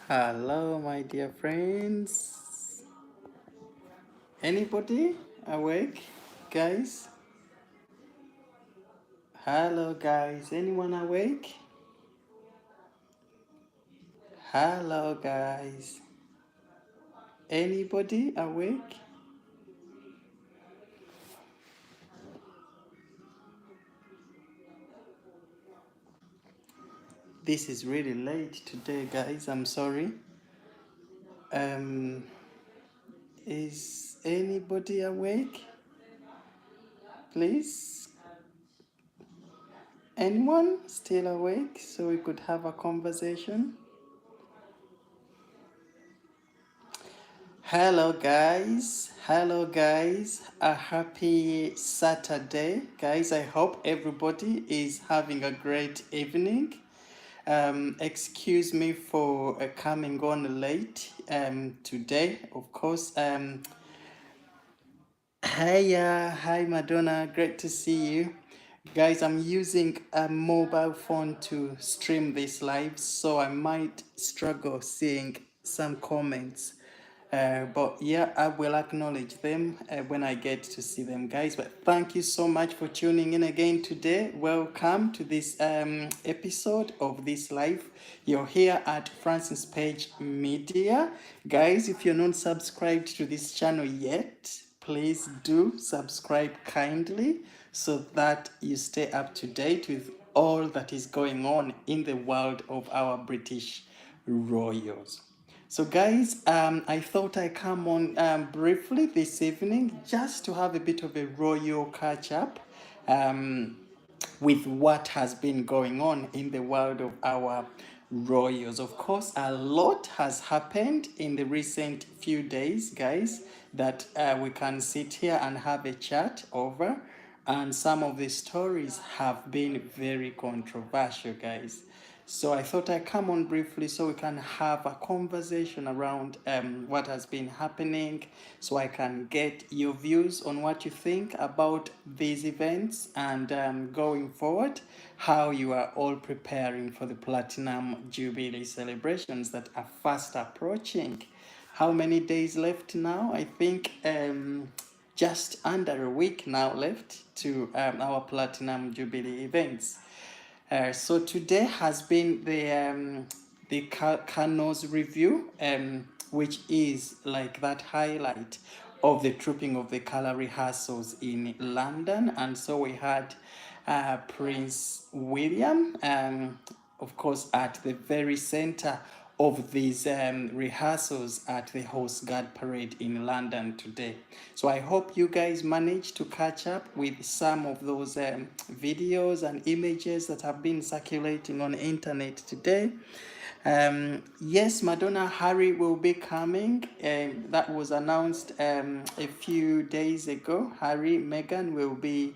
Hello, my dear friends. Anybody awake, guys? Hello, guys. Anyone awake? Hello, guys. Anybody awake? This is really late today, guys. I'm sorry. Um, is anybody awake? Please? Anyone still awake so we could have a conversation? Hello, guys. Hello, guys. A happy Saturday, guys. I hope everybody is having a great evening. Excuse me for coming on late today, of course. Hi, Madonna. Great to see you. Guys, I'm using a mobile phone to stream this live, so I might struggle seeing some comments. But yeah, I will acknowledge them when I get to see them, guys. But thank you so much for tuning in again today. Welcome to this episode of this live. You're here at Francis Page Media. Guys, if you're not subscribed to this channel yet, please do subscribe kindly so that you stay up to date with all that is going on in the world of our British royals. So guys, I thought I come on briefly this evening just to have a bit of a royal catch up with what has been going on in the world of our royals. Of course, a lot has happened in the recent few days, guys, that we can sit here and have a chat over. And some of the stories have been very controversial, guys. So I thought I'd come on briefly so we can have a conversation around what has been happening, so I can get your views on what you think about these events and going forward, how you are all preparing for the Platinum Jubilee celebrations that are fast approaching. How many days left now? I think just under a week now left to our Platinum Jubilee events. So today has been the Kano's review, which is like that highlight of the Trooping of the Colour rehearsals in London. And so we had Prince William, of course, at the very center of these rehearsals at the Horse Guard Parade in London today. So I hope you guys managed to catch up with some of those videos and images that have been circulating on the internet today. Yes, Madonna Harry will be coming. That was announced a few days ago. Harry, Meghan will be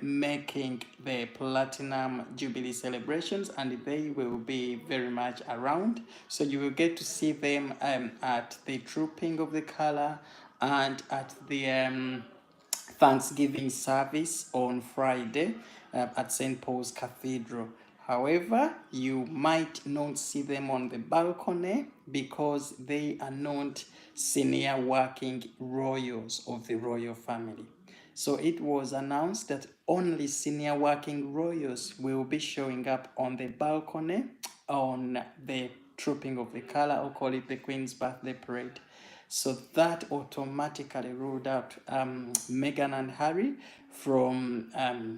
making the Platinum Jubilee celebrations, and they will be very much around. So you will get to see them at the Trooping of the Colour and at the Thanksgiving service on Friday at St. Paul's Cathedral. However, you might not see them on the balcony because they are not senior working royals of the royal family. So it was announced that only senior working royals will be showing up on the balcony on the Trooping of the Colour, or call it the Queen's Birthday Parade. So that automatically ruled out Meghan and Harry from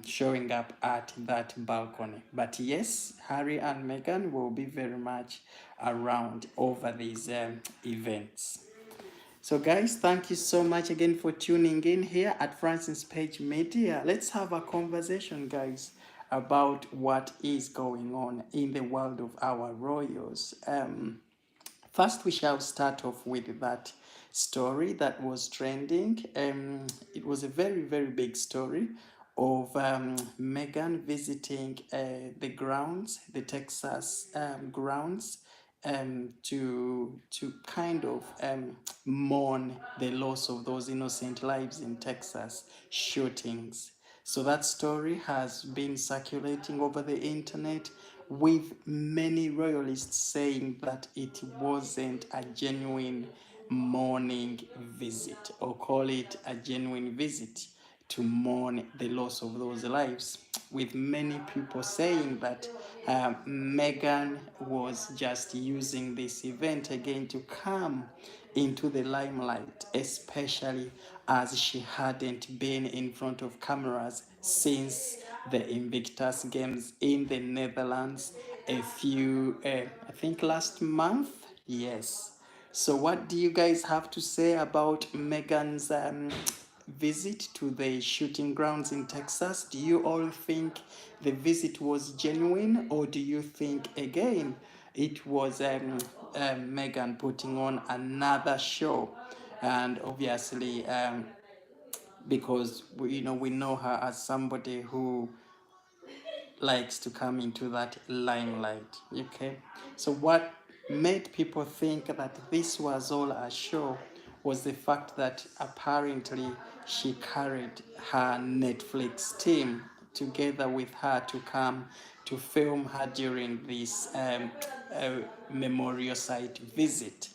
showing up at that balcony. But yes, Harry and Meghan will be very much around over these events. So guys, thank you so much again for tuning in here at Francis Page Media. Let's have a conversation, guys, about what is going on in the world of our royals. First, we shall start off with that story that was trending. It was a very, very big story of Meghan visiting the grounds, the Texas grounds, to kind of mourn the loss of those innocent lives in Texas shootings. So that story has been circulating over the internet. with many royalists saying that it wasn't a genuine mourning visit, or call it a genuine visit to mourn the loss of those lives, with many people saying that Meghan was just using this event again to come into the limelight, especially as she hadn't been in front of cameras since the Invictus Games in the Netherlands I think last month. Yes. So, what do you guys have to say about Meghan's visit to the shooting grounds in Texas? Do you all think the visit was genuine, or do you think again it was Meghan putting on another show? And obviously, because we know her as somebody who likes to come into that limelight. Okay, so what made people think that this was all a show was the fact that apparently she carried her Netflix team together with her to come to film her during this memorial site visit.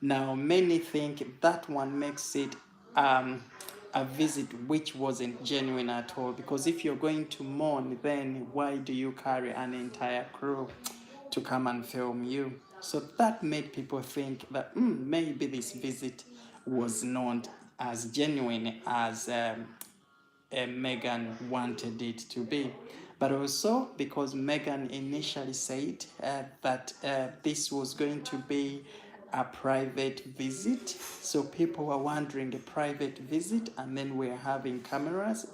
Now, many think that one makes it a visit which wasn't genuine at all. Because if you're going to mourn, then why do you carry an entire crew to come and film you? So that made people think that maybe this visit was not as genuine as Meghan wanted it to be. But also because Meghan initially said that this was going to be a private visit. So people were wondering, a private visit, and then we're having cameras.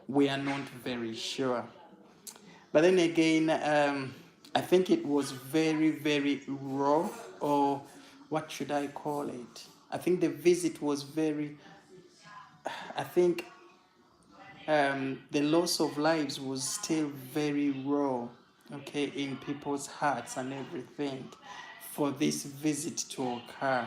We are not very sure. But then again, I think it was very, very raw, or what should I call it? I think the visit was very, I think the loss of lives was still very raw, okay, in people's hearts and everything for this visit to occur.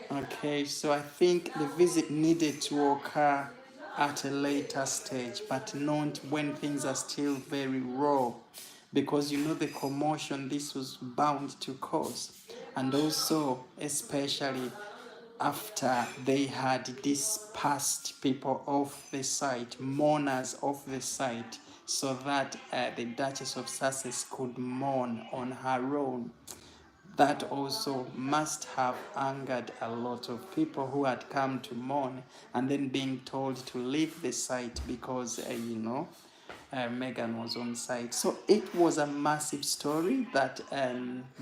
Okay, so I think the visit needed to occur at a later stage, but not when things are still very raw, because the commotion this was bound to cause, and also especially after they had dispersed people off the site, mourners off the site, so that the Duchess of Sussex could mourn on her own. That also must have angered a lot of people who had come to mourn, and then being told to leave the site because, Meghan was on site. So it was a massive story that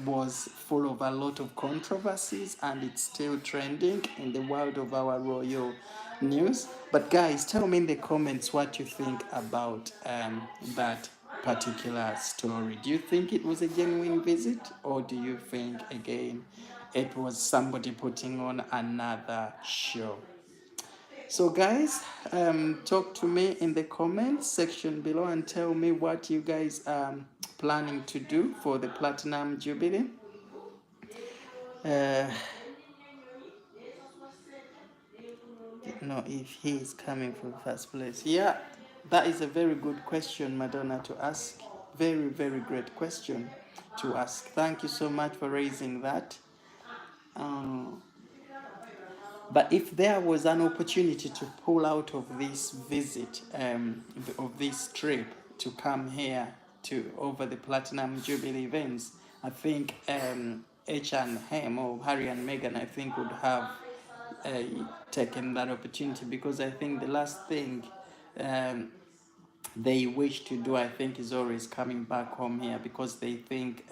was full of a lot of controversies, and it's still trending in the world of our royal news. But guys, tell me in the comments what you think about that particular story. Do you think it was a genuine visit, or do you think again it was somebody putting on another show? So guys, talk to me in the comments section below and tell me what you guys are planning to do for the Platinum Jubilee. No, if he is coming from first place. Yeah, that is a very good question, Madonna, to ask. Very, very great question to ask. Thank you so much for raising that. But if there was an opportunity to pull out of this visit, of this trip to come here to over the Platinum Jubilee events, I think H&M or Harry and Meghan, I think, would have uh, taken that opportunity, because I think the last thing they wish to do, I think, is always coming back home here, because they think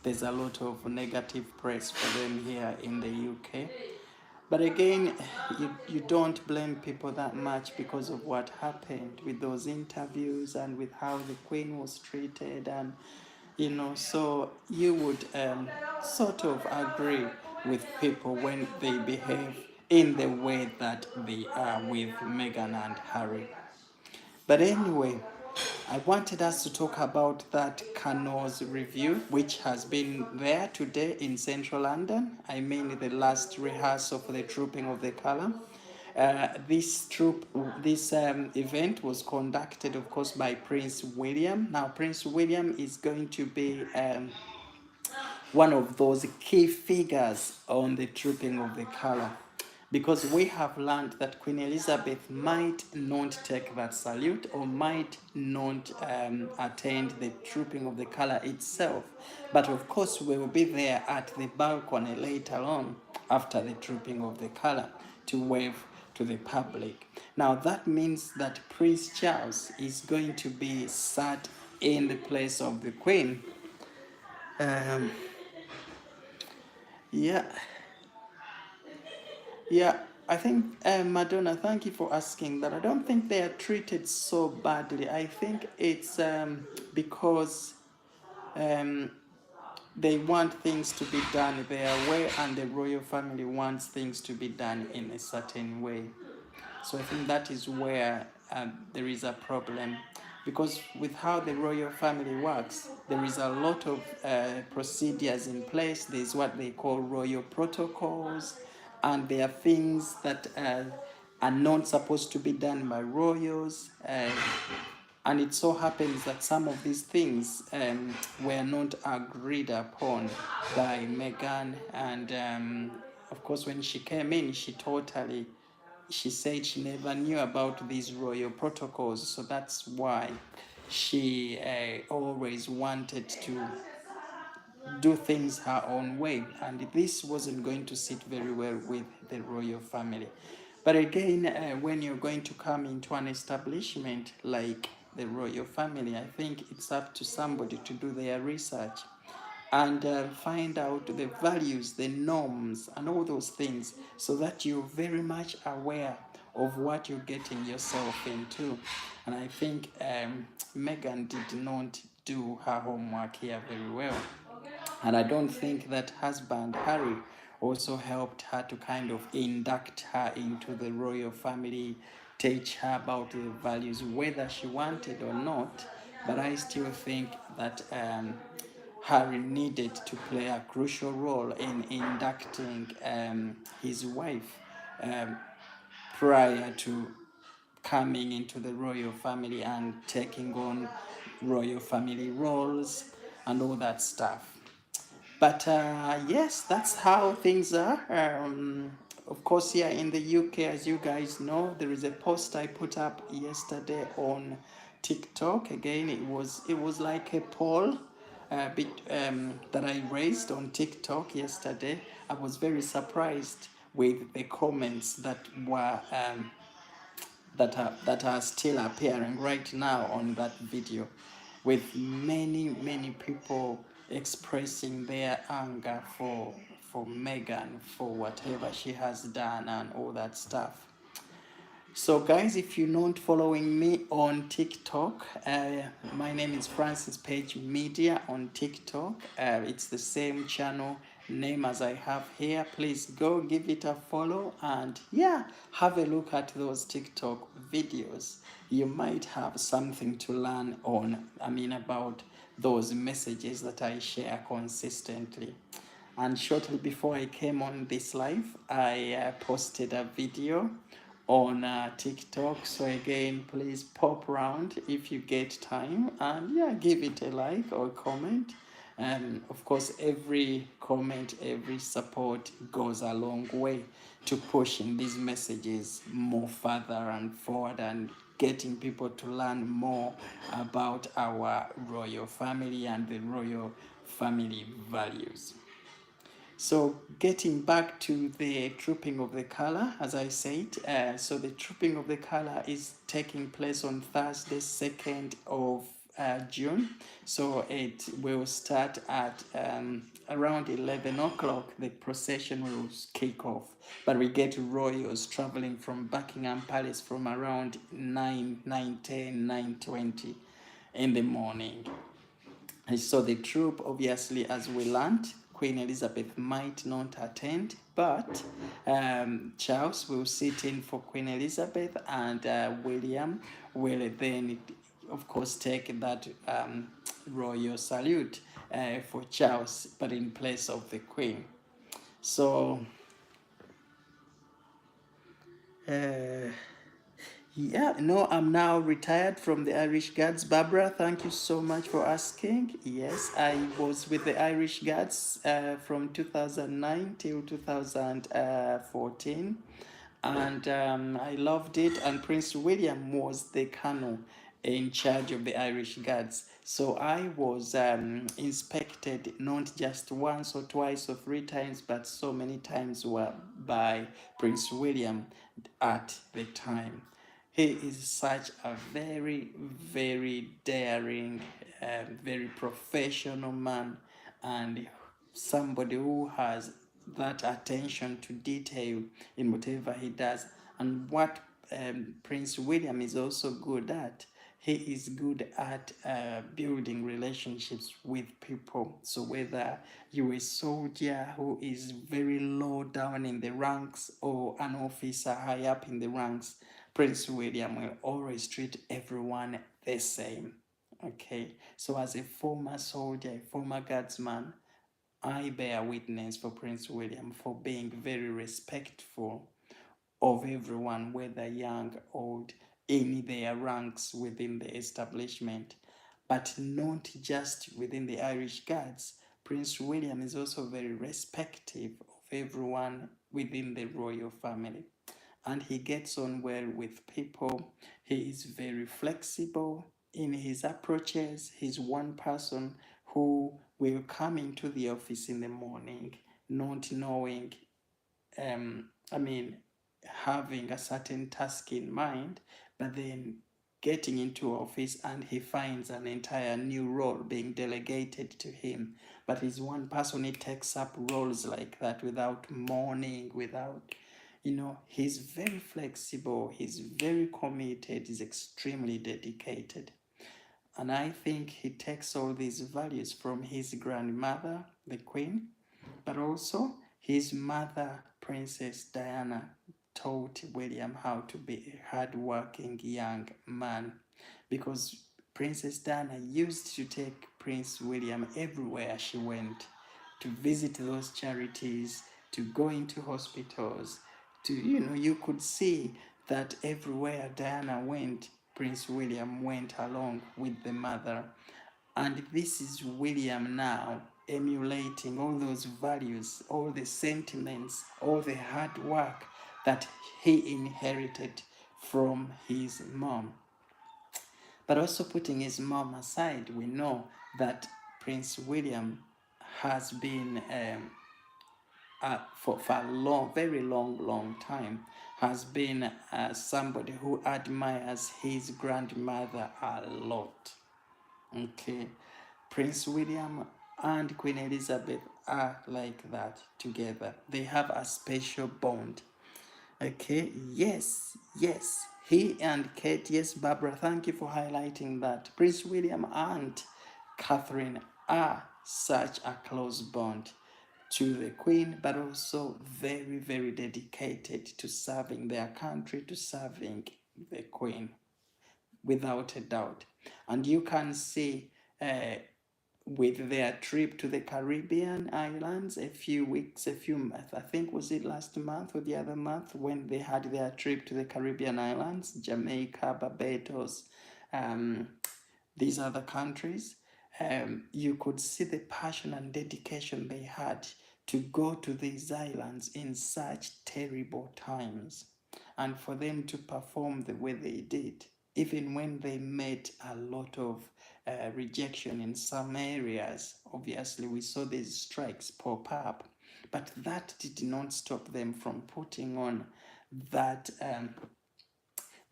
there's a lot of negative press for them here in the UK. But again, you don't blame people that much because of what happened with those interviews and with how the Queen was treated, and so you would sort of agree with people when they behave in the way that they are with Meghan and Harry. But anyway, I wanted us to talk about that Canoes review, which has been there today in central London. I mean, the last rehearsal for the Trooping of the Colour. This event was conducted, of course, by Prince William. Now, Prince William is going to be one of those key figures on the Trooping of the Colour, because we have learned that Queen Elizabeth might not take that salute or might not attend the Trooping of the Colour itself, but of course we will be there at the balcony later on after the Trooping of the Colour to wave to the public. Now that means that Prince Charles is going to be sat in the place of the Queen. um, yeah, Yeah, I think, Madonna, thank you for asking that. I don't think they are treated so badly. I think it's because um, they want things to be done their way, and the royal family wants things to be done in a certain way. So I think that is where there is a problem, because with how the royal family works, there is a lot of procedures in place. There's what they call royal protocols, and there are things that are not supposed to be done by royals. And it so happens that some of these things were not agreed upon by Meghan. And of course, when she came in, she said she never knew about these royal protocols. So that's why she always wanted to do things her own way, and this wasn't going to sit very well with the royal family. But again, when you're going to come into an establishment like the royal family, I think it's up to somebody to do their research and find out the values, the norms, and all those things, so that you're very much aware of what you're getting yourself into. And I think Meghan did not do her homework here very well. And I don't think that husband, Harry, also helped her to kind of induct her into the royal family, teach her about the values, whether she wanted or not. But I still think that Harry needed to play a crucial role in inducting his wife um, prior to coming into the royal family and taking on royal family roles and all that stuff. But yes, that's how things are. Of course, here in the UK, as you guys know, there is a post I put up yesterday on TikTok. Again, it was like a poll that I raised on TikTok yesterday. I was very surprised with the comments that were that are still appearing right now on that video, with many people expressing their anger for Meghan, for whatever she has done and all that stuff. So guys, if you're not following me on TikTok, my name is Francis Page Media on TikTok. It's the same channel name as I have here. Please go give it a follow, and yeah, have a look at those TikTok videos. You might have something to learn about those messages that I share consistently. And shortly before I came on this live, I posted a video on TikTok. So again, please pop around if you get time, and yeah, give it a like or a comment. And of course, every comment, every support goes a long way to pushing these messages more further and forward, and getting people to learn more about our royal family and the royal family values. So getting back to the Trooping of the Colour, as I said, so the Trooping of the Colour is taking place on Thursday, 2nd of June. So it will start at around 11 o'clock. The procession will kick off. But we get royals traveling from Buckingham Palace from around 9:10, 9:20 in the morning. And so the troop, obviously, as we learned, Queen Elizabeth might not attend, but Charles will sit in for Queen Elizabeth, and William will then, of course, take that royal salute for Charles, but in place of the Queen. So Uh, Yeah, no, I'm now retired from the Irish Guards. Barbara, thank you so much for asking. Yes, I was with the Irish Guards from 2009 till 2014, and I loved it. And Prince William was the colonel in charge of the Irish Guards. So I was inspected not just once or twice or three times, but so many times were by Prince William at the time. He is such a very, very daring, very professional man, and somebody who has that attention to detail in whatever he does. And what Prince William is also good at, he is good at building relationships with people. So whether you're a soldier who is very low down in the ranks or an officer high up in the ranks, Prince William will always treat everyone the same. Okay, so as a former soldier, a former guardsman, I bear witness for Prince William for being very respectful of everyone, whether young, old, in their ranks within the establishment, but not just within the Irish Guards. Prince William is also very respectful of everyone within the royal family, and he gets on well with people. He is very flexible in his approaches. He's one person who will come into the office in the morning not knowing, I mean, having a certain task in mind, but then getting into office and he finds an entire new role being delegated to him. But he's one person, he takes up roles like that without mourning, without, he's very flexible, he's very committed, he's extremely dedicated. And I think he takes all these values from his grandmother, the Queen, but also his mother, Princess Diana, taught William how to be a hardworking young man, because Princess Diana used to take Prince William everywhere she went, to visit those charities, to go into hospitals, to, you could see that everywhere Diana went, Prince William went along with the mother. And this is William now emulating all those values, all the sentiments, all the hard work that he inherited from his mom. But also putting his mom aside, we know that Prince William has been, for a long, very long time, has been somebody who admires his grandmother a lot. Okay, Prince William and Queen Elizabeth are like that together. They have a special bond. Okay, yes. He and Kate, yes, Barbara, thank you for highlighting that. Prince William and Catherine are such a close bond to the Queen, but also very, very dedicated to serving their country, to serving the Queen, without a doubt. And you can see with their trip to the Caribbean islands a few months, I think was it last month or the other month, when they had their trip to the Caribbean islands, Jamaica, Barbados, um, these other countries, you could see the passion and dedication they had to go to these islands in such terrible times, and for them to perform the way they did, even when they met a lot of rejection in some areas. Obviously, we saw these strikes pop up, but that did not stop them from putting on that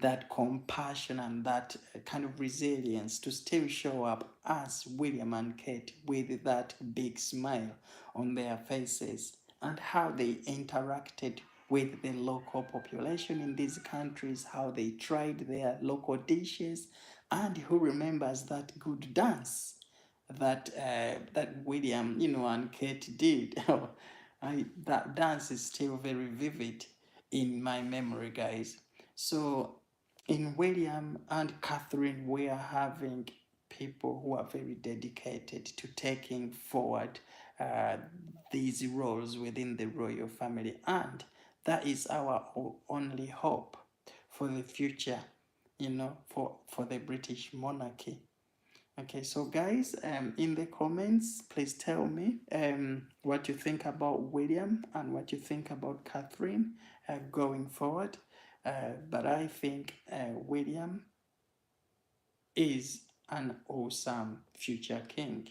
that compassion and that kind of resilience to still show up as William and Kate with that big smile on their faces, and how they interacted with the local population in these countries, how they tried their local dishes, and who remembers that good dance that William, and Kate did. That dance is still very vivid in my memory, guys. So in William and Catherine, we are having people who are very dedicated to taking forward uh, these roles within the royal family, and That is our only hope for the future, for the British monarchy. Okay, so guys, in the comments, please tell me what you think about William and what you think about Catherine going forward. But I think William is an awesome future king,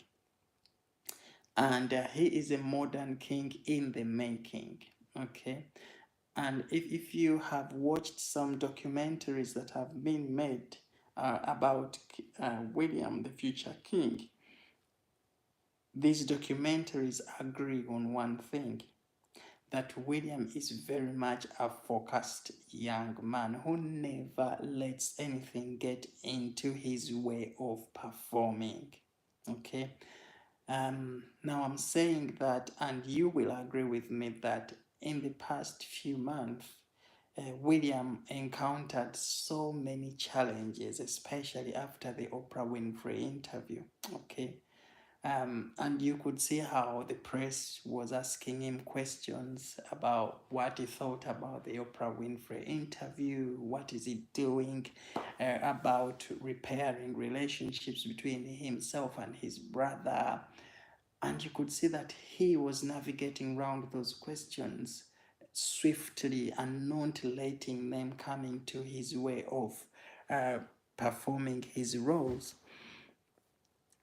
and he is a modern king in the making. Okay, and if you have watched some documentaries that have been made about William, the future king, these documentaries agree on one thing, that William is very much a focused young man who never lets anything get into his way of performing. Okay. Now I'm saying that, and you will agree with me that in the past few months, William encountered so many challenges, especially after the Oprah Winfrey interview. Okay. And you could see how the press was asking him questions about what he thought about the Oprah Winfrey interview, what is he doing about repairing relationships between himself and his brother. And you could see that he was navigating around those questions swiftly and not letting them come into his way of performing his roles.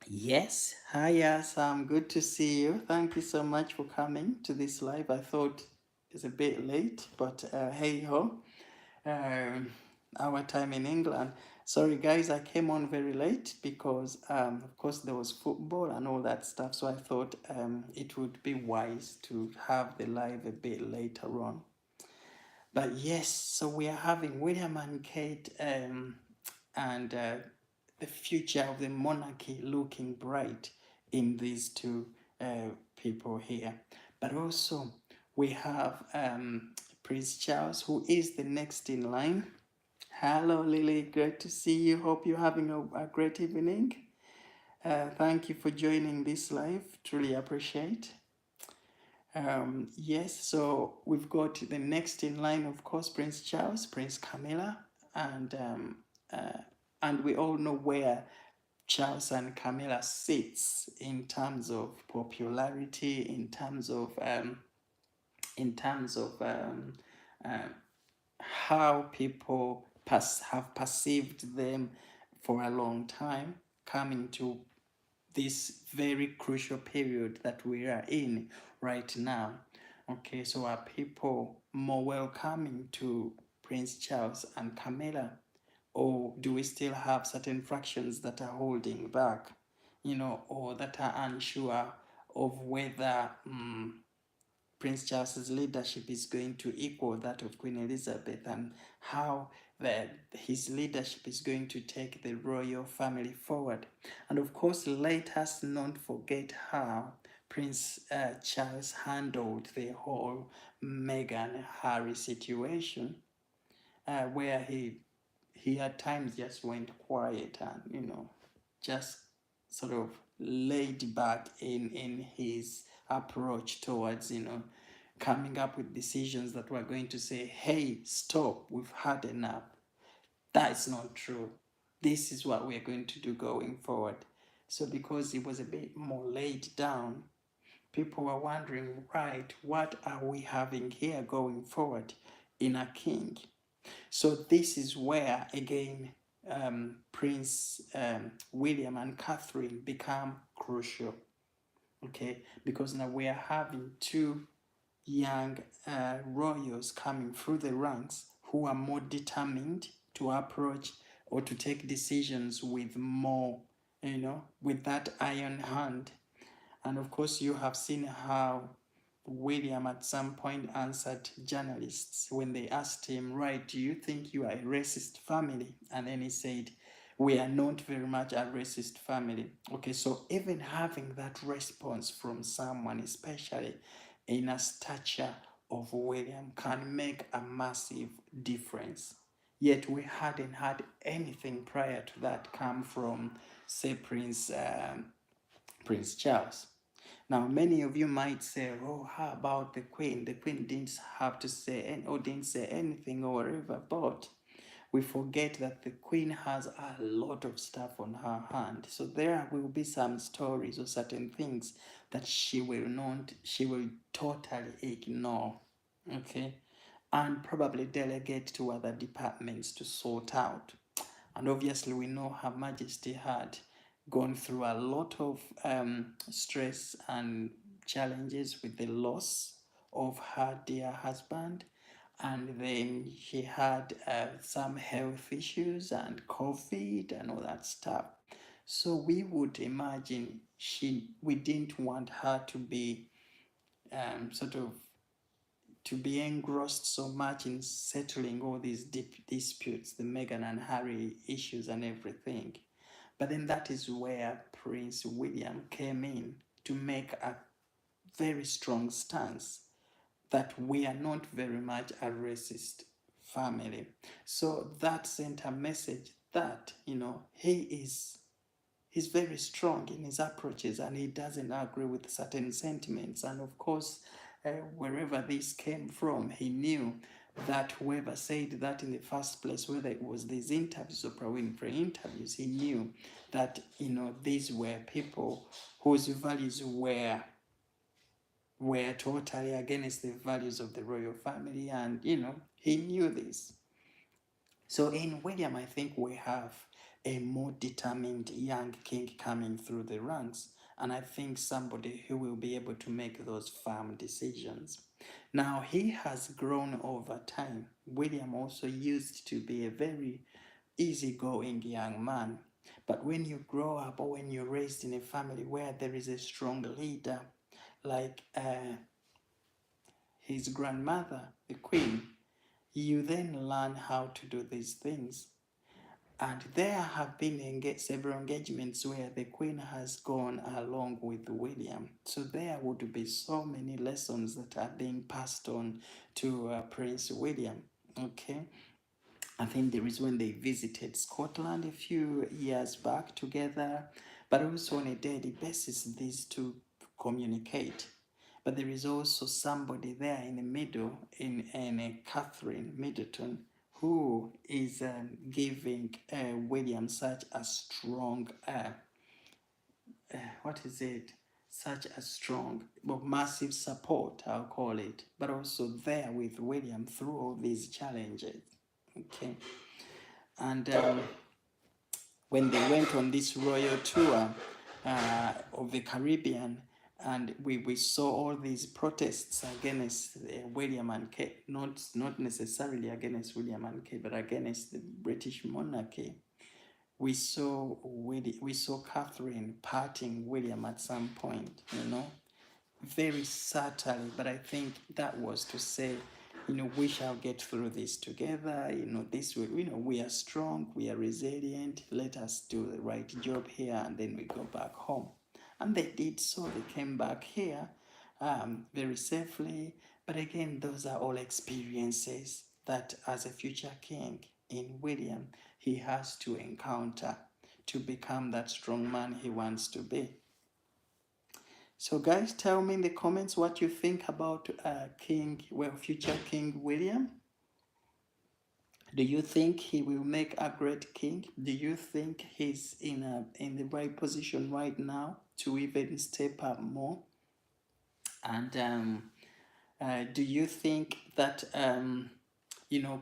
Yes, hi Sam, good to see you. Thank you so much for coming to this live. I thought it's a bit late, but hey ho, our time in England. Sorry guys, I came on very late because of course there was football and all that stuff, so I thought it would be wise to have the live a bit later on. But yes, so we are having William and Kate and the future of the monarchy looking bright in these two people here. But also we have Prince Charles, who is the next in line. Hello Lily, great to see you. Hope you're having a great evening. Thank you for joining this live, truly appreciate. Yes, so we've got the next in line, of course, Prince Charles, Prince Camilla, and we all know where Charles and Camilla sits in terms of popularity, in terms of how people have perceived them for a long time, coming to this very crucial period that we are in right now. Okay, so are people more welcoming to Prince Charles and Camilla, or do we still have certain fractions that are holding back, or that are unsure of whether Prince Charles's leadership is going to equal that of Queen Elizabeth, and how his leadership is going to take the royal family forward. And of course, let us not forget how Prince Charles handled the whole Meghan Harry situation, where he at times just went quiet and just sort of laid back in his approach towards coming up with decisions that were going to say, hey, stop, we've had enough. That's not true. This is what we're going to do going forward. So because he was a bit more laid down, people were wondering, right, what are we having here going forward in a king? So this is where, again, Prince William and Catherine become crucial, okay? Because now we are having two young royals coming through the ranks who are more determined to approach or to take decisions with more, with that iron hand. And of course, you have seen how William at some point answered journalists when they asked him, right, do you think you are a racist family? And then he said, we are not very much a racist family. Okay, so even having that response from someone, especially in a stature of William, can make a massive difference. Yet we hadn't had anything prior to that come from, say, Prince Charles. Now, many of you might say, oh, how about the Queen? The Queen didn't have to say, or didn't say anything or whatever, but we forget that the Queen has a lot of stuff on her hand. So there will be some stories or certain things that she will totally ignore, okay? And probably delegate to other departments to sort out. And obviously, we know Her Majesty had gone through a lot of stress and challenges with the loss of her dear husband. And then she had some health issues and COVID and all that stuff. So we would imagine we didn't want her to be sort of to be engrossed so much in settling all these deep disputes, the Meghan and Harry issues and everything. But then that is where Prince William came in to make a very strong stance that we are not very much a racist family. So that sent a message that, he's very strong in his approaches and he doesn't agree with certain sentiments. And of course, wherever this came from, he knew that whoever said that in the first place, whether it was these interviews or Oprah Winfrey interviews, he knew that, these were people whose values were totally against the values of the royal family, and he knew this. So in William, I think we have a more determined young king coming through the ranks, and I think somebody who will be able to make those firm decisions. Now, he has grown over time. William also used to be a very easygoing young man. But when you grow up or when you're raised in a family where there is a strong leader, like his grandmother, the queen, you then learn how to do these things. And there have been several engagements where the Queen has gone along with William. So there would be so many lessons that are being passed on to Prince William. Okay. I think there is when they visited Scotland a few years back together, but also on a daily basis, these two communicate. But there is also somebody there in the middle, in Catherine Middleton, who is giving William such a strong, what is it? Such a strong, but massive support, I'll call it, but also there with William through all these challenges. Okay. And when they went on this royal tour of the Caribbean, and we saw all these protests against William and Kate, not necessarily against William and Kate, but against the British monarchy. We saw Catherine parting William at some point, very subtly, but I think that was to say, we shall get through this together. This will, we are strong, we are resilient. Let us do the right job here, and then we go back home. And they did so. They came back here very safely. But again, those are all experiences that, as a future king in William, he has to encounter to become that strong man he wants to be. So guys, tell me in the comments what you think about future King William. Do you think he will make a great king? Do you think he's in the right position right now to even step up more? And do you think that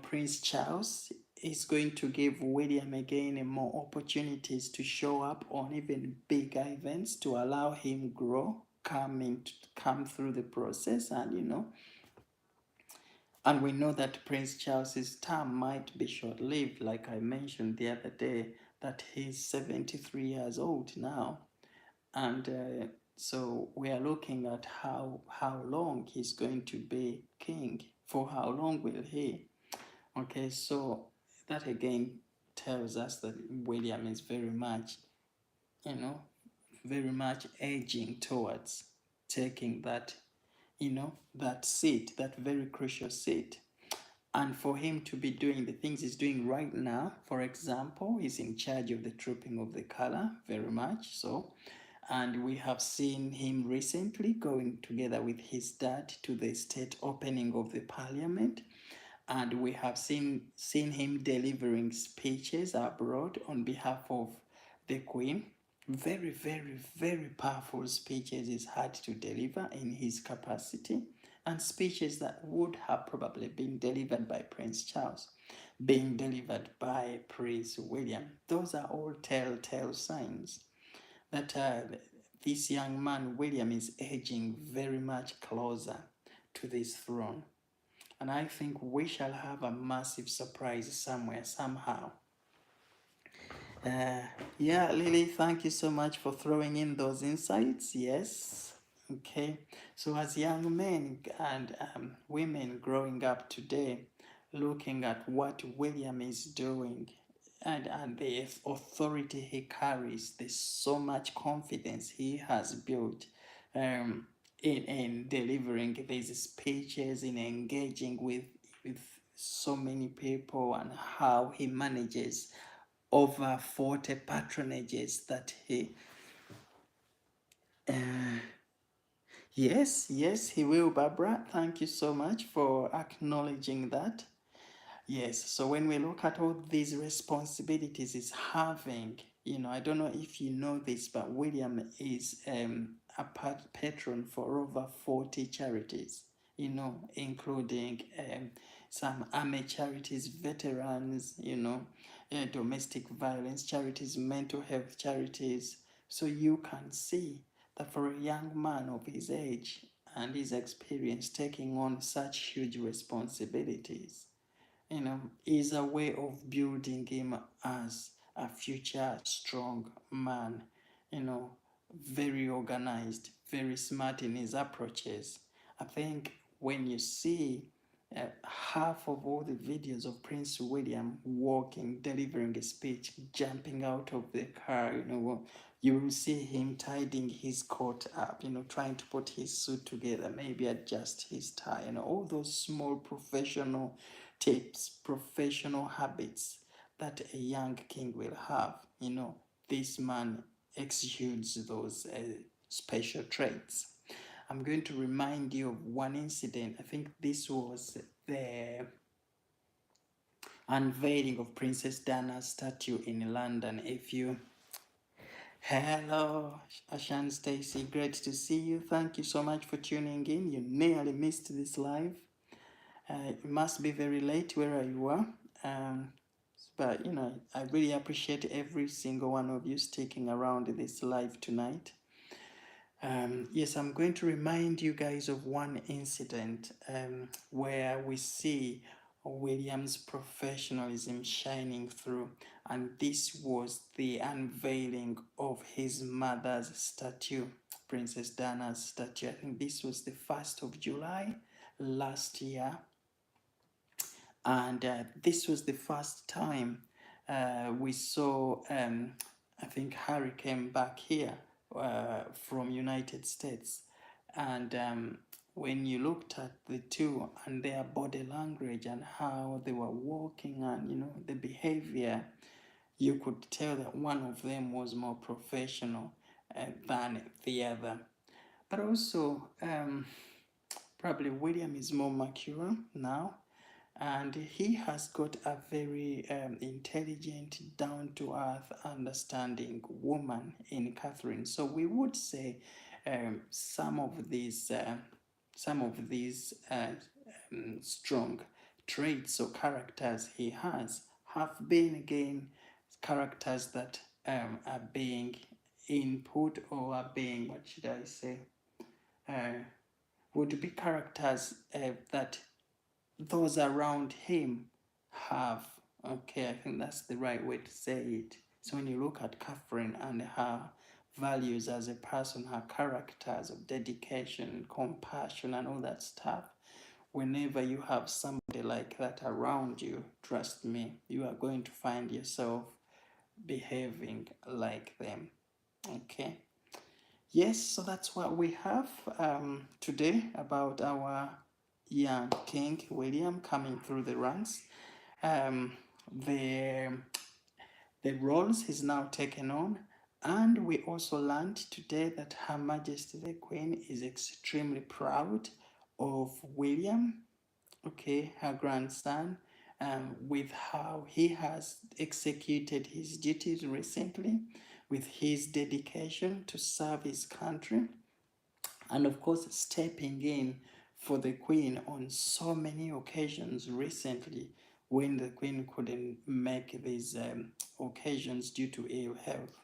Prince Charles is going to give William again more opportunities to show up on even bigger events to allow him grow, come through the process, and we know that Prince Charles's term might be short-lived, like I mentioned the other day, that he's 73 years old now, and so we are looking at how long he's going to be king. For how long will he? Okay, so that again tells us that William is very much, very much edging towards taking that, that seat, that very crucial seat. And for him to be doing the things he's doing right now, for example, he's in charge of the trooping of the color, very much so. And we have seen him recently going together with his dad to the state opening of the parliament. And we have seen him delivering speeches abroad on behalf of the Queen. Very, very, very powerful speeches he's had to deliver in his capacity, and speeches that would have probably been delivered by Prince Charles, being delivered by Prince William. Those are all telltale signs that this young man, William, is edging very much closer to this throne. And I think we shall have a massive surprise somewhere, somehow. Uh, yeah, Lily, thank you so much for throwing in those insights. Yes. Okay. So, as young men and women growing up today, looking at what William is doing and the authority he carries, there's so much confidence he has built um, in delivering these speeches, in engaging with so many people, and how he manages over 40 patronages that he yes, he will, Barbara. Thank you so much for acknowledging that. Yes, so when we look at all these responsibilities he's having, I don't know if you know this, but William is a patron for over 40 charities, including some army charities, veterans, domestic violence charities, mental health charities. So you can see that for a young man of his age and his experience taking on such huge responsibilities, is a way of building him as a future strong man, very organized, very smart in his approaches. I think when you see half of all the videos of Prince William walking, delivering a speech, jumping out of the car, you will see him tidying his coat up, trying to put his suit together, maybe adjust his tie, all those small professional tips, professional habits that a young king will have. This man exudes those special traits. I'm going to remind you of one incident. I think this was the unveiling of Princess Diana's statue in London. Hello, Ashan Stacy, great to see you. Thank you so much for tuning in. You nearly missed this live. It must be very late where you are. But I really appreciate every single one of you sticking around this live tonight. Yes, I'm going to remind you guys of one incident where we see William's professionalism shining through, and this was the unveiling of his mother's statue, Princess Diana's statue. I think this was the 1st of July last year, and this was the first time we saw, I think Harry came back here from United States, and when you looked at the two and their body language and how they were walking and the behavior, you could tell that one of them was more professional than the other. But also, probably William is more mature now, and he has got a very intelligent, down-to-earth, understanding woman in Catherine. So we would say some of these strong traits or characters he has have been, again, characters that are being input, or are being, what should I say, would be characters that those around him have. Okay, I think that's the right way to say it. So when you look at Catherine and her values as a person, her characters of dedication, compassion, and all that stuff, whenever you have somebody like that around you, trust me, you are going to find yourself behaving like them. Okay. Yes, so that's what we have today about our young King William coming through the ranks. Um, the roles he's now taken on And we also learned today that Her Majesty the Queen is extremely proud of William, okay, her grandson, with how he has executed his duties recently, with his dedication to serve his country, and of course, stepping in for the Queen on so many occasions recently when the Queen couldn't make these occasions due to ill health.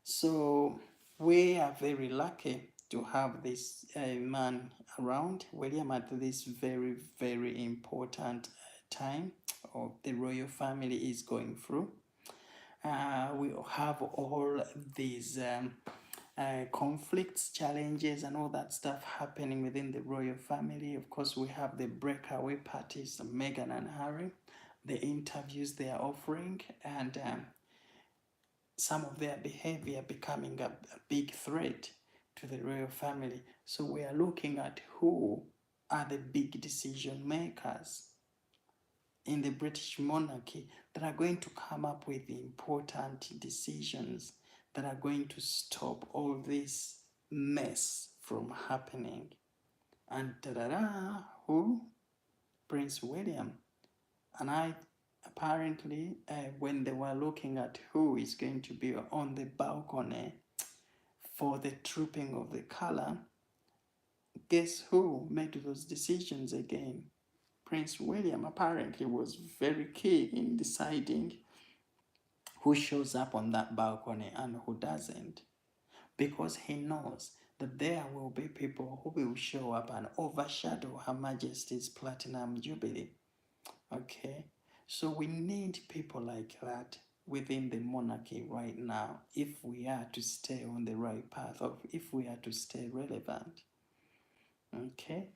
So we are very lucky to have this man around, William, at this very, very important time of the royal family is going through. We have all these conflicts, challenges, and all that stuff happening within the royal family. Of course, we have the breakaway parties, Meghan and Harry, the interviews they are offering, and some of their behavior becoming a big threat to the royal family. So we are looking at who are the big decision makers in the British monarchy that are going to come up with important decisions that are going to stop all this mess from happening. And ta-da-da, who? Prince William. And I apparently, when they were looking at who is going to be on the balcony for the trooping of the color, guess who made those decisions again? Prince William apparently was very key in deciding who shows up on that balcony and who doesn't, because he knows that there will be people who will show up and overshadow Her Majesty's Platinum Jubilee. Okay, so we need people like that within the monarchy right now if we are to stay on the right path, or if we are to stay relevant. Okay,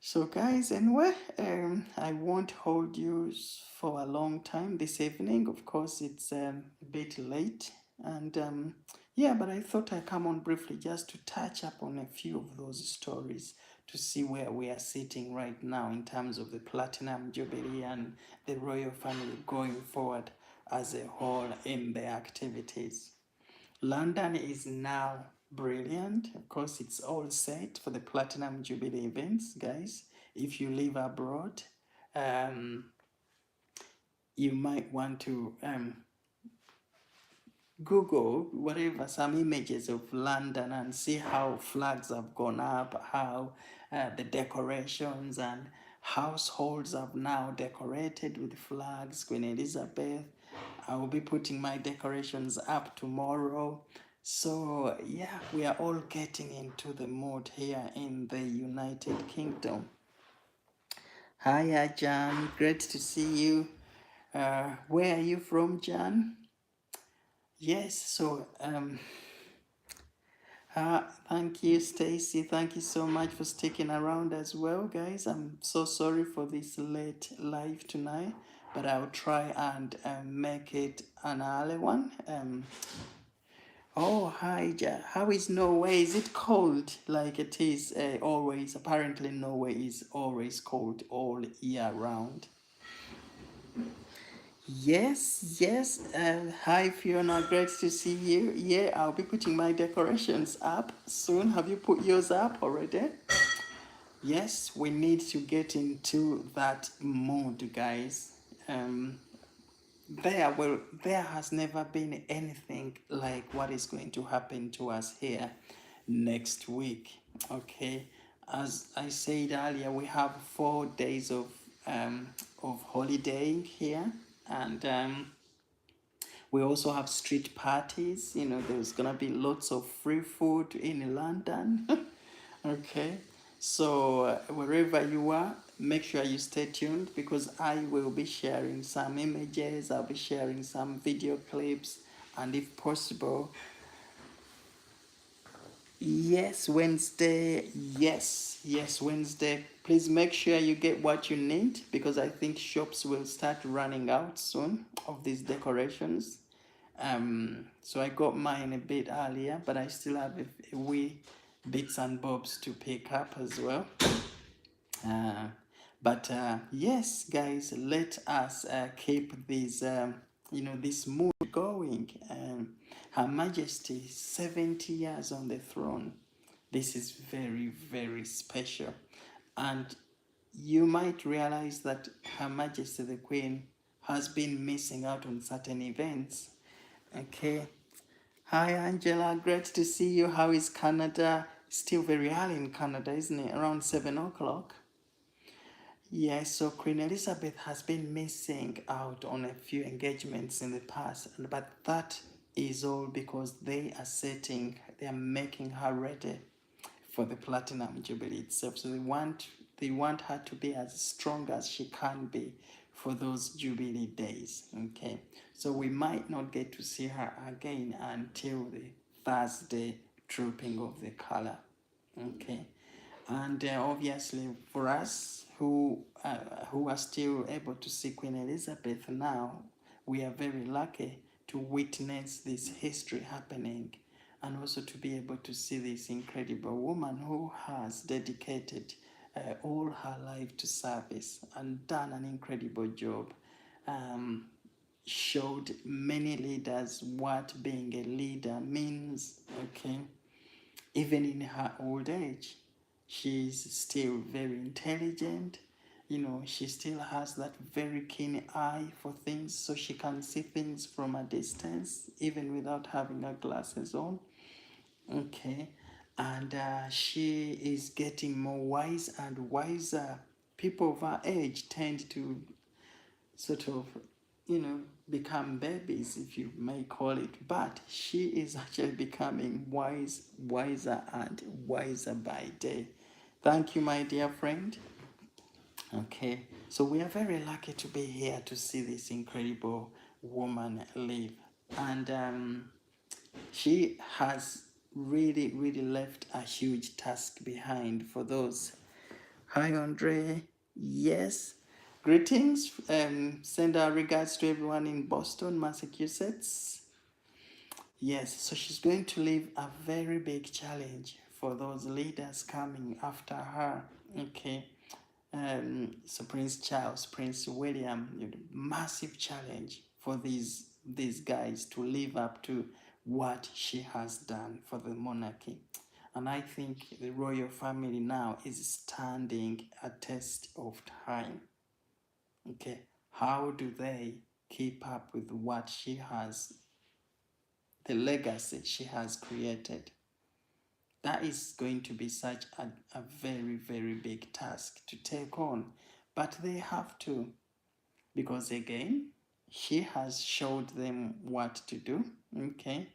so guys, anyway, I won't hold you for a long time this evening. Of course, it's a bit late, and yeah, but I thought I'd come on briefly just to touch up on a few of those stories to see where we are sitting right now in terms of the Platinum Jubilee and the royal family going forward as a whole in their activities. London is now brilliant. Of course, it's all set for the Platinum Jubilee events, guys. If you live abroad, um, you might want to Google whatever some images of London and see how flags have gone up, how the decorations and households have now decorated with flags. Queen Elizabeth, I will be putting my decorations up tomorrow. So yeah, we are all getting into the mood here in the United Kingdom. Hiya, Jan. Great to see you. Where are you from, Jan? Yes, so thank you, Stacy. Thank you so much for sticking around as well, guys. I'm so sorry for this late live tonight, but I'll try and make it an early one. Oh, hi, how is Norway? Is it cold like it is always? Apparently, Norway is always cold all year round. Yes, yes. Hi, Fiona. Great to see you. Yeah, I'll be putting my decorations up soon. Have you put yours up already? Yes, we need to get into that mood, guys. There has never been anything like what is going to happen to us here next week. Okay, as I said earlier, we have 4 days of holiday here, and we also have street parties. You know, there's gonna be lots of free food in London. Okay, so wherever you are, make sure you stay tuned because I will be sharing some images, I'll be sharing some video clips, and if possible, yes, Wednesday, yes, Wednesday. Please make sure you get what you need because I think shops will start running out soon of these decorations. So I got mine a bit earlier, but I still have a wee bits and bobs to pick up as well. But yes, guys, let us keep these this mood going. Her Majesty, 70 years on the throne. This is very, very special. And you might realize that Her Majesty the Queen has been missing out on certain events. Okay. Hi, Angela. Great to see you. How is Canada? Still very early in Canada, isn't it? Around 7 o'clock. Yes, so Queen Elizabeth has been missing out on a few engagements in the past, but that is all because they are making her ready for the Platinum Jubilee itself. So they want her to be as strong as she can be for those Jubilee days. Okay, so we might not get to see her again until the Thursday dropping of the color. Okay, and obviously for us who are still able to see Queen Elizabeth now, we are very lucky to witness this history happening, and also to be able to see this incredible woman who has dedicated all her life to service and done an incredible job. Um, Showed many leaders what being a leader means. Okay, even in her old age, she's still very intelligent. She still has that very keen eye for things, so she can see things from a distance, even without having her glasses on. Okay, and she is getting more wise and wiser. People of her age tend to sort of, become babies, if you may call it. But she is actually becoming wiser and wiser by day. Thank you, my dear friend. Okay, so we are very lucky to be here to see this incredible woman live. And she has really, really left a huge task behind for those. Hi, Andre. Yes. Greetings. Send our regards to everyone in Boston, Massachusetts. Yes, so she's going to leave a very big challenge for those leaders coming after her. Okay. So Prince Charles, Prince William, massive challenge for these guys to live up to what she has done for the monarchy. And I think the royal family now is standing a test of time. Okay, how do they keep up with what she has, the legacy she has created? That is going to be such a very, very big task to take on. But they have to, because again, she has showed them what to do. Okay,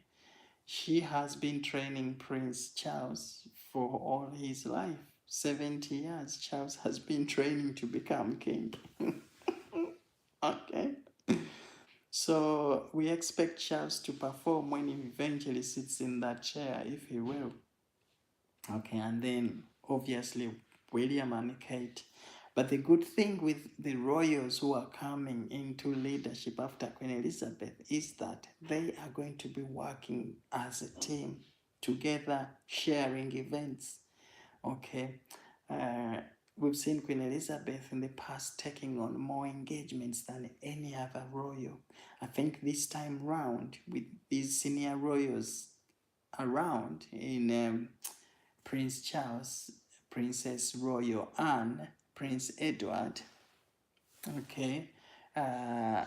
she has been training Prince Charles for all his life. 70 years Charles has been training to become king. Okay, so we expect Charles to perform when he eventually sits in that chair, if he will. Okay, and then obviously William and Kate. But the good thing with the royals who are coming into leadership after Queen Elizabeth is that they are going to be working as a team together, sharing events. Okay, we've seen Queen Elizabeth in the past taking on more engagements than any other royal. I think this time round, with these senior royals around in Prince Charles, Princess Royal Anne, Prince Edward, okay, uh,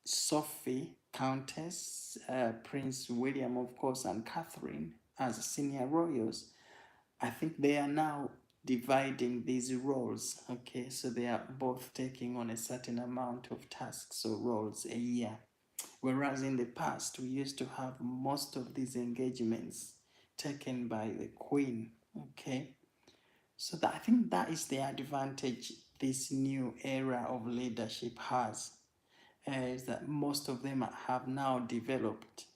Sophie, Countess, Prince William, of course, and Catherine as senior royals. I think they are now dividing these roles. Okay, so they are both taking on a certain amount of tasks or roles a year. Whereas in the past, we used to have most of these engagements taken by the Queen. Okay, so I think that is the advantage this new era of leadership has, is that most of them have now developed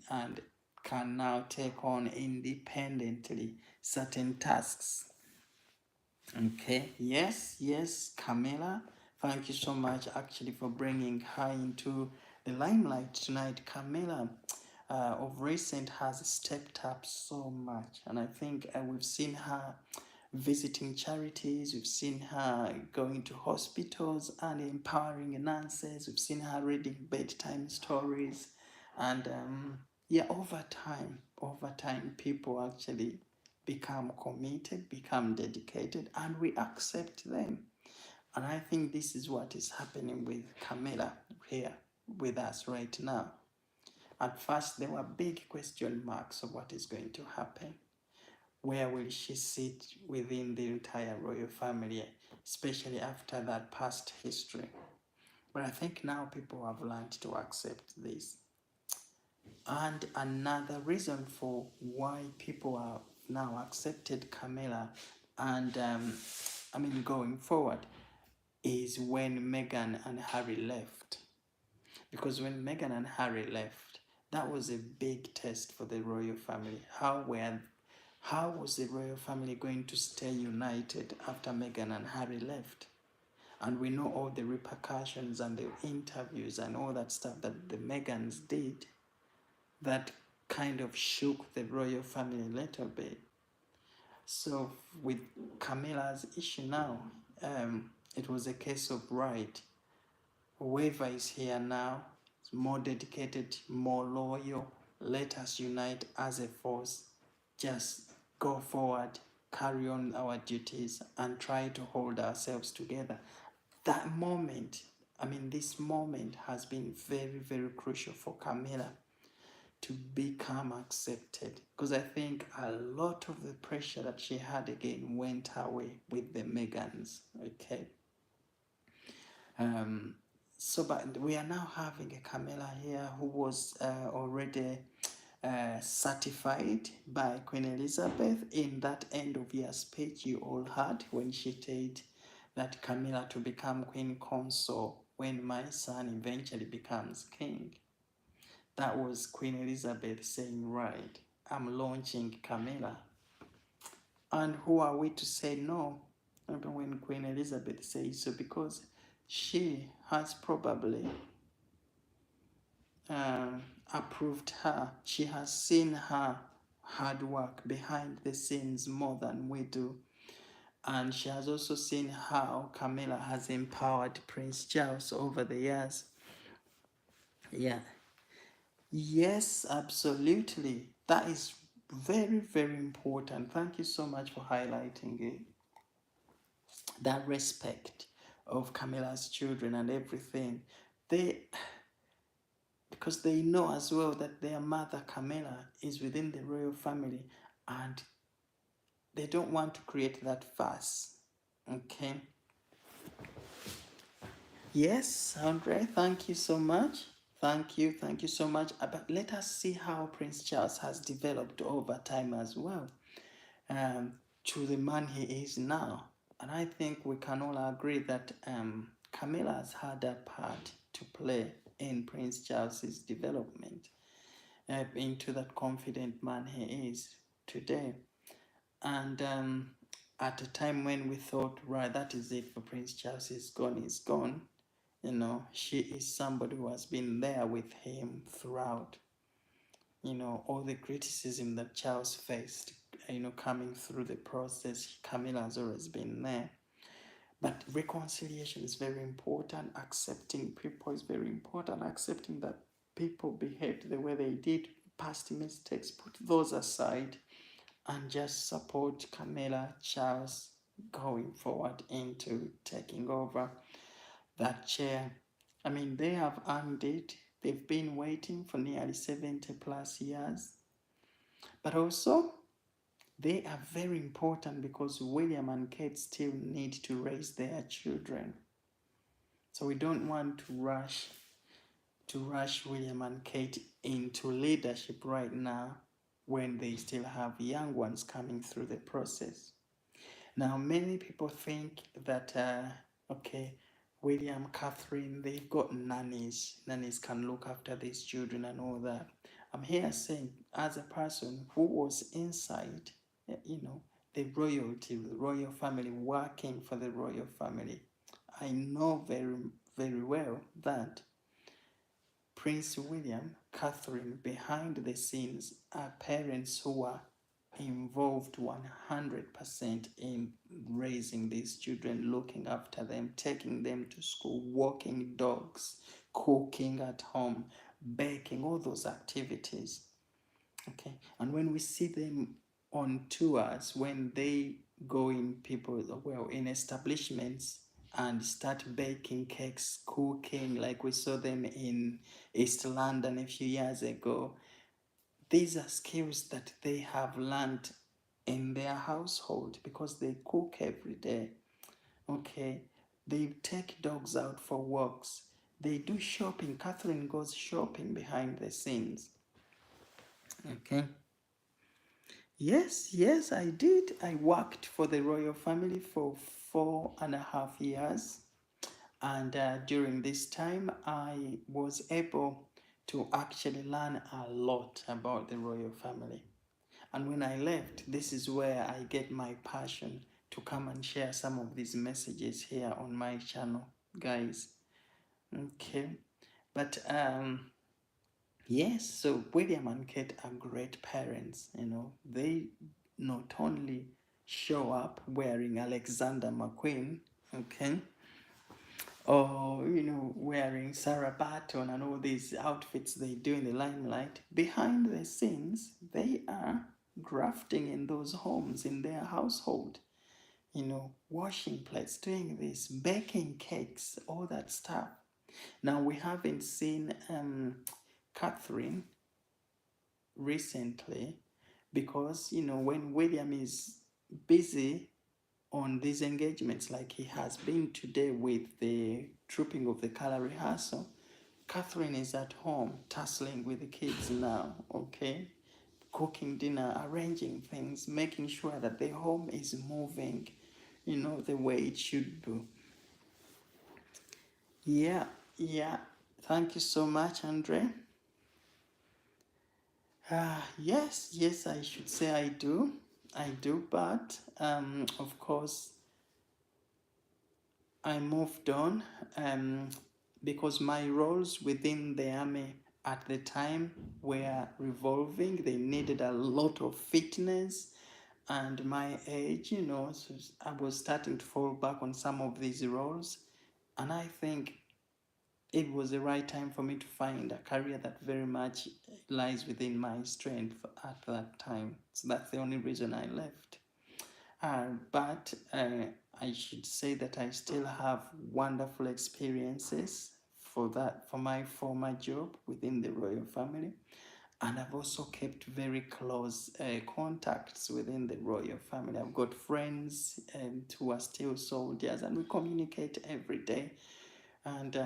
and can now take on independently certain tasks. Okay, yes, Camilla, thank you so much actually for bringing her into the limelight tonight. Camilla, of recent, has stepped up so much, and I think we've seen her visiting charities. We've seen her going to hospitals and empowering nurses. We've seen her reading bedtime stories. And yeah, over time, people actually become committed, become dedicated, and we accept them. And I think this is what is happening with Camilla here with us right now. At first, there were big question marks of what is going to happen. Where will she sit within the entire royal family, especially after that past history? But I think now people have learned to accept this. And another reason for why people have now accepted Camilla and going forward is when Meghan and Harry left. Because when Meghan and Harry left, that was a big test for the royal family. How was the royal family going to stay united after Meghan and Harry left? And we know all the repercussions and the interviews and all that stuff that the Meghans did that kind of shook the royal family a little bit. So with Camilla's issue now, it was a case of right. Whoever is here now is more dedicated, more loyal. Let us unite as a force. Just go forward, carry on our duties, and try to hold ourselves together. That moment, this moment has been very, very crucial for Camilla to become accepted, because I think a lot of the pressure that she had again went away with the Meghans. Okay. So, but we are now having a Camilla here who was already certified by Queen Elizabeth in that end of year speech you all heard when she told that Camilla to become Queen Consort when my son eventually becomes king. That was Queen Elizabeth saying, right, I'm launching Camilla. And who are we to say no? Even when Queen Elizabeth says so, because she has probably approved her. She has seen her hard work behind the scenes more than we do. And she has also seen how Camilla has empowered Prince Charles over the years. Yeah. Yes, absolutely. That is very, very important. Thank you so much for highlighting it. That respect of Camilla's children and everything. Because they know as well that their mother Camilla is within the royal family and they don't want to create that fuss. Okay. Yes, Andre, thank you so much. Thank you so much. But let us see how Prince Charles has developed over time as well, to the man he is now. And I think we can all agree that Camilla has had a part to play in Prince Charles's development into that confident man he is today. And at a time when we thought, right, that is it for Prince Charles, he's gone. You know, she is somebody who has been there with him throughout, all the criticism that Charles faced, coming through the process. Camilla has always been there. But reconciliation is very important. Accepting people is very important. Accepting that people behaved the way they did, past mistakes, put those aside and just support Camilla Charles going forward into taking over that chair. They have earned it. They've been waiting for nearly 70 plus years. But also, they are very important because William and Kate still need to raise their children. So we don't want to rush William and Kate into leadership right now when they still have young ones coming through the process. Now, many people think that, William, Catherine, they've got nannies. Nannies can look after these children and all that. I'm here saying, as a person who was inside, the royalty, the royal family, working for the royal family, I know very, very well that Prince William, Catherine, behind the scenes are parents who are involved 100% in raising these children, looking after them, taking them to school, walking dogs, cooking at home, baking, all those activities. Okay, and when we see them on tours, when they go in in establishments and start baking cakes, cooking, like we saw them in East London a few years ago, these are skills that they have learned in their household because they cook every day. Okay, they take dogs out for walks. They do shopping. Catherine goes shopping behind the scenes. Okay. Yes, I did. I worked for the royal family for 4.5 years. And during this time, I was able to actually learn a lot about the royal family. And when I left, this is where I get my passion to come and share some of these messages here on my channel, guys. Okay. But yes, so William and Kate are great parents. They not only show up wearing Alexander McQueen, okay, or wearing Sarah Barton and all these outfits they do in the limelight. Behind the scenes, they are grafting in those homes, in their household, washing plates, doing this, baking cakes, all that stuff. Now, we haven't seen Catherine recently because, when William is busy on these engagements, like he has been today with the trooping of the color rehearsal, Catherine is at home tussling with the kids now, okay? Cooking dinner, arranging things, making sure that the home is moving, the way it should be. Yeah. Thank you so much, Andre. Yes, I should say I do. But of course, I moved on because my roles within the army at the time were revolving. They needed a lot of fitness, and my age, so I was starting to fall back on some of these roles, and I think it was the right time for me to find a career that very much lies within my strength at that time. So that's the only reason I left. But I should say that I still have wonderful experiences for my former job within the royal family. And I've also kept very close contacts within the royal family. I've got friends who are still soldiers, and we communicate every day. And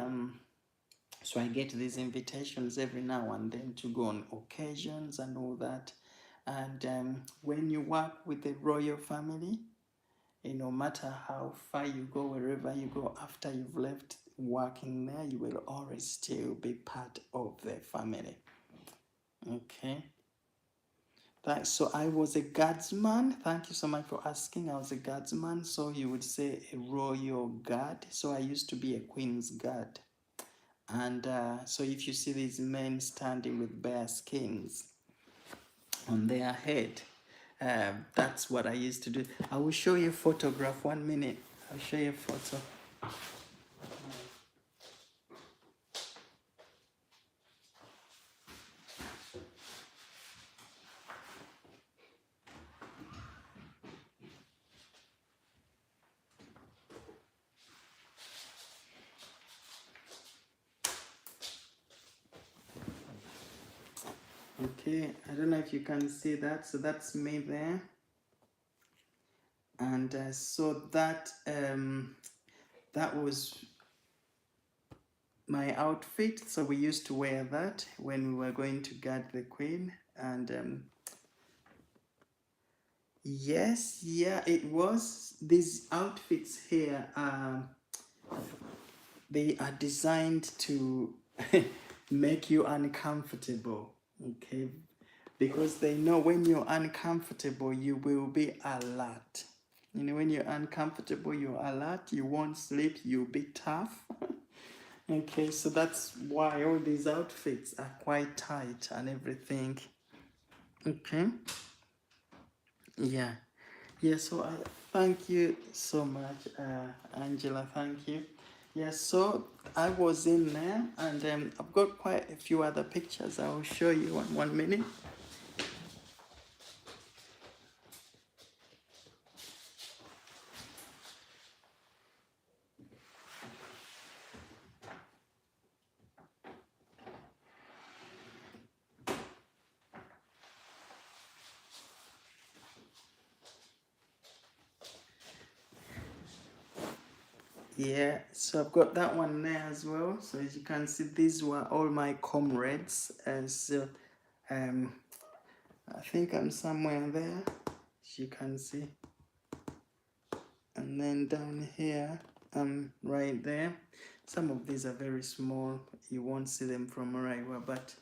so I get these invitations every now and then to go on occasions and all that. And when you work with the royal family, no matter how far you go, wherever you go, after you've left working there, you will always still be part of the family. Okay. So I was a guardsman. Thank you so much for asking. I was a guardsman, so you would say a royal guard. So I used to be a queen's guard. And so if you see these men standing with bare skins on their head, that's what I used to do. I will show you a photograph. 1 minute. I'll show you a photo. Okay, I don't know if you can see that. So that's me there. And so that was my outfit. So we used to wear that when we were going to guard the queen. And yes, yeah, it was. These outfits here, they are designed to make you uncomfortable, okay? Because they know when you're uncomfortable, you will be alert. When you're uncomfortable, you're alert, you won't sleep, you'll be tough. Okay, so that's why all these outfits are quite tight and everything. Okay. Yeah. Yeah, so I thank you so much, Angela. Thank you. Yeah, so I was in there, and I've got quite a few other pictures. I will show you in 1 minute. Yeah, so I've got that one there as well. So as you can see, these were all my comrades. And so um, I think I'm somewhere there, as you can see. And then down here, I'm right there. Some of these are very small. You won't see them from where I were, but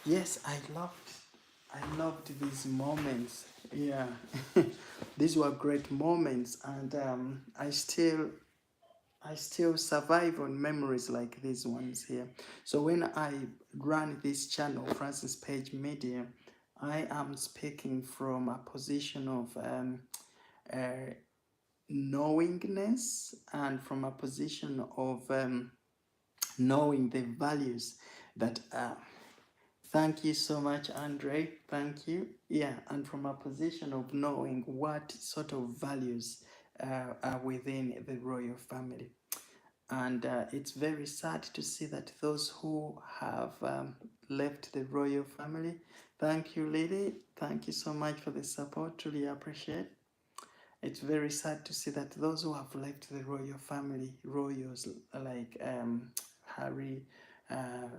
yes, I loved these moments. Yeah, these were great moments, and I still survive on memories like these ones here. So when I run this channel, Francis Page Media, I am speaking from a position of uh, knowingness and from a position of knowing the values that thank you so much, Andre. Thank you. Yeah, and from a position of knowing what sort of values are within the royal family. And it's very sad to see that those who have left the royal family. Thank you, Lily. Thank you so much for the support. Really appreciate. It's very sad to see that those who have left the royal family, royals like Harry, uh,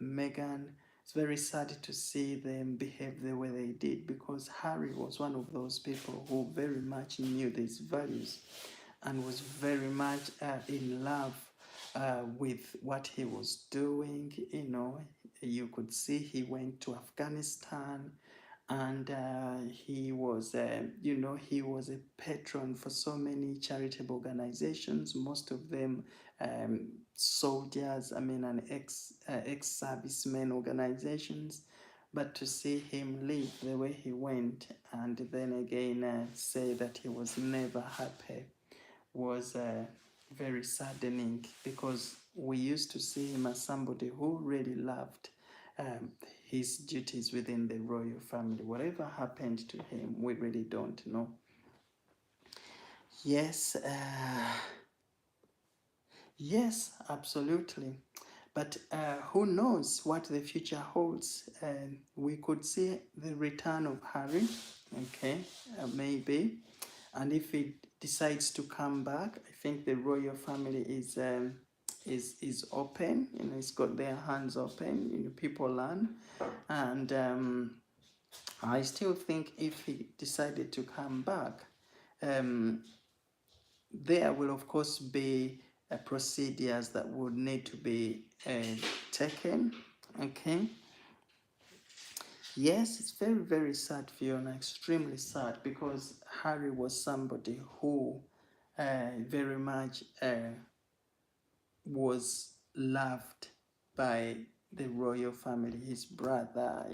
Meghan. It's very sad to see them behave the way they did, because Harry was one of those people who very much knew these values and was very much in love with what he was doing. You could see he went to Afghanistan, and he was a patron for so many charitable organizations, most of them soldiers, I mean, an ex-servicemen organizations. But to see him live the way he went, and then again say that he was never happy, was very saddening, because we used to see him as somebody who really loved um, his duties within the royal family. Whatever happened to him, we really don't know. Yes, yes, absolutely. But who knows what the future holds? We could see the return of Harry, okay, maybe. And if he decides to come back, I think the royal family is open. It's got their hands open. People learn, and I still think if he decided to come back, um, there will of course be procedures that would need to be taken. Okay. Yes, it's very, very sad, Fiona, extremely sad, because Harry was somebody who very much was loved by the royal family, his brother,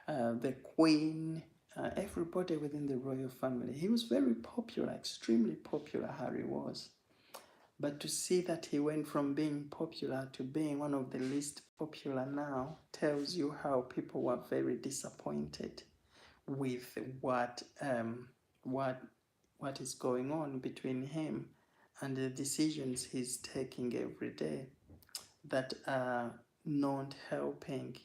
the queen, everybody within the royal family. He was very popular, extremely popular, Harry was. But to see that he went from being popular to being one of the least popular now tells you how people were very disappointed with what what is going on between him and the decisions he's taking every day that are not helping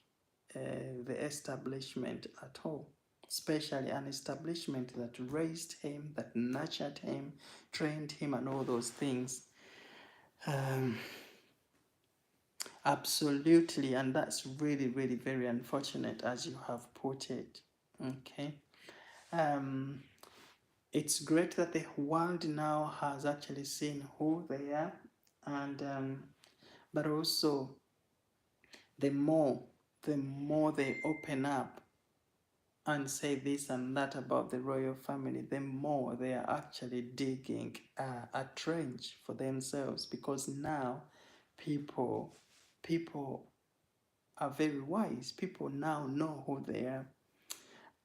the establishment at all, especially an establishment that raised him, that nurtured him, trained him, and all those things. um, Absolutely, and that's really, really very unfortunate, as you have put it. Okay. Um, it's great that the world now has actually seen who they are, and but also the more they open up and say this and that about the royal family, the more they are actually digging a trench for themselves, because now people are very wise. People now know who they are.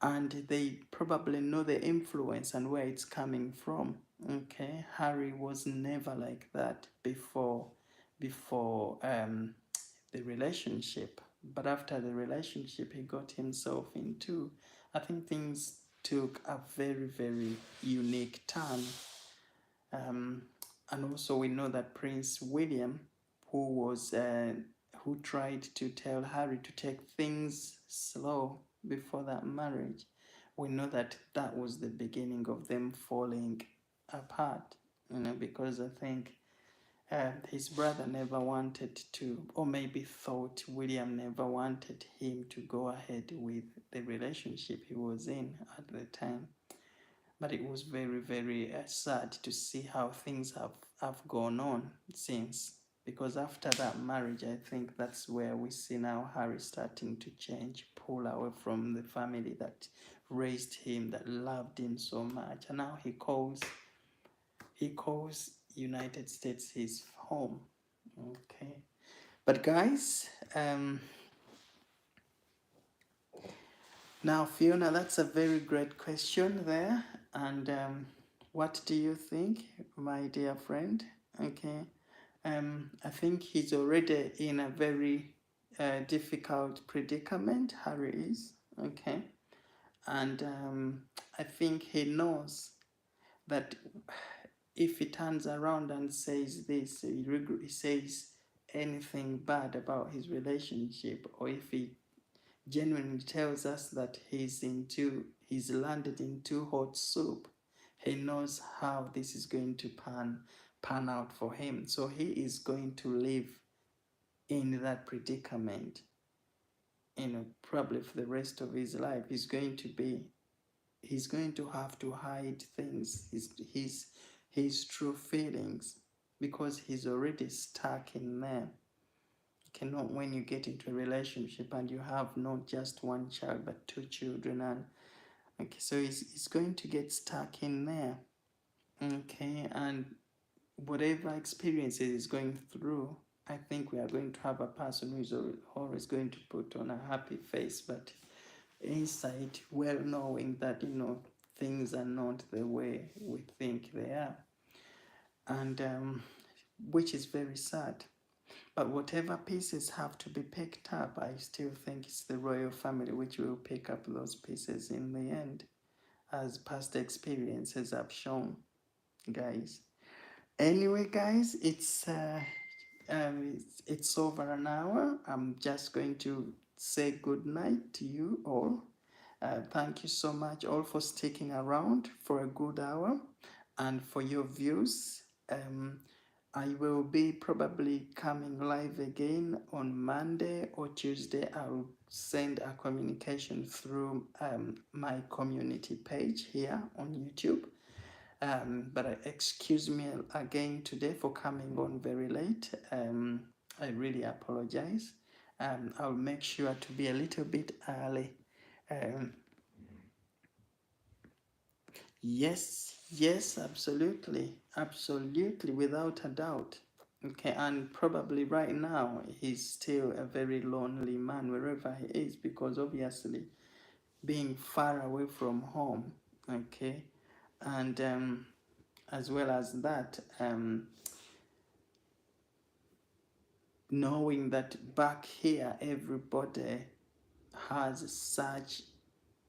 and they probably know the influence and where it's coming from. Okay, Harry was never like that before the relationship, but after the relationship he got himself into, I think things took a very unique turn. um, and also we know that Prince William, who was who tried to tell Harry to take things slow before that marriage, we know that that was the beginning of them falling apart. Because I think his brother never wanted to, or maybe thought William never wanted him to go ahead with the relationship he was in at the time. But it was very sad to see how things have gone on since. Because after that marriage, I think that's where we see now Harry starting to change, pull away from the family that raised him, that loved him so much. And now he calls United States his home. Okay. But guys, now Fiona, that's a very great question there. And what do you think, my dear friend? Okay. I think he's already in a very difficult predicament, Harry is. Okay. And I think he knows that if he turns around and says this, he says anything bad about his relationship, or if he genuinely tells us that he's landed into hot soup, he knows how this is going to pan out for him. So he is going to live in that predicament, probably for the rest of his life. He's going to have to hide things, his true feelings, because he's already stuck in there. You cannot, when you get into a relationship and you have not just one child but two children, and okay, so he's going to get stuck in there. Okay, and whatever experiences he's going through, I think we are going to have a person who is always going to put on a happy face, but inside, well knowing that things are not the way we think they are, and which is very sad. But whatever pieces have to be picked up, I still think it's the royal family which will pick up those pieces in the end, as past experiences have shown, guys. Anyway, guys, it's over an hour. I'm just going to say good night to you all. Thank you so much all for sticking around for a good hour and for your views. I will be probably coming live again on Monday or Tuesday. I'll send a communication through my community page here on YouTube. But excuse me again today for coming on very late. I really apologize. I'll make sure to be a little bit early. Um, yes, absolutely, without a doubt. Okay, and probably right now he's still a very lonely man wherever he is, because obviously being far away from home. Okay, and as well as that, knowing that back here everybody has such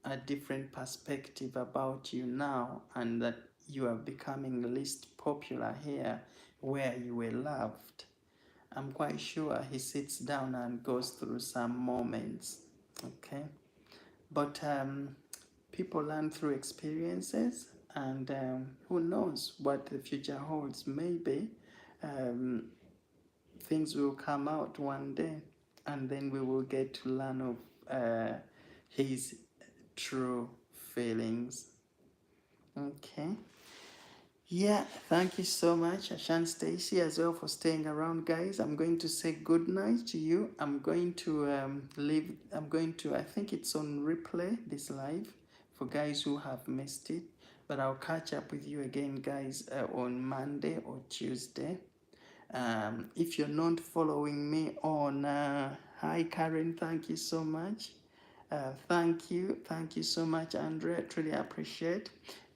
a different perspective about you now, and that you are becoming least popular here where you were loved. I'm quite sure he sits down and goes through some moments. Okay, but people learn through experiences, and who knows what the future holds. Maybe um, things will come out one day, and then we will get to learn of his true feelings. Okay. Yeah, thank you so much, Ashan Stacy, as well, for staying around, guys. I'm going to say good night to you. I'm going to leave. I think it's on replay, this live, for guys who have missed it. But I'll catch up with you again, guys, on Monday or Tuesday. If you're not following me on, hi Karen, thank you so much. Thank you so much, Andrea. Truly appreciate.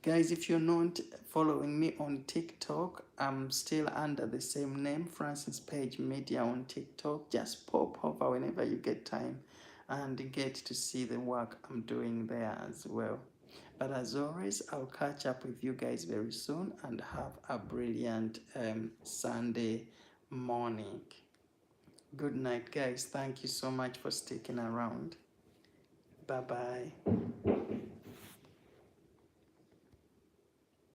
Guys, if you're not following me on TikTok, I'm still under the same name, Francis Page Media on TikTok. Just pop over whenever you get time and get to see the work I'm doing there as well. But as always, I'll catch up with you guys very soon and have a brilliant Sunday morning. Good night, guys. Thank you so much for sticking around. Bye bye.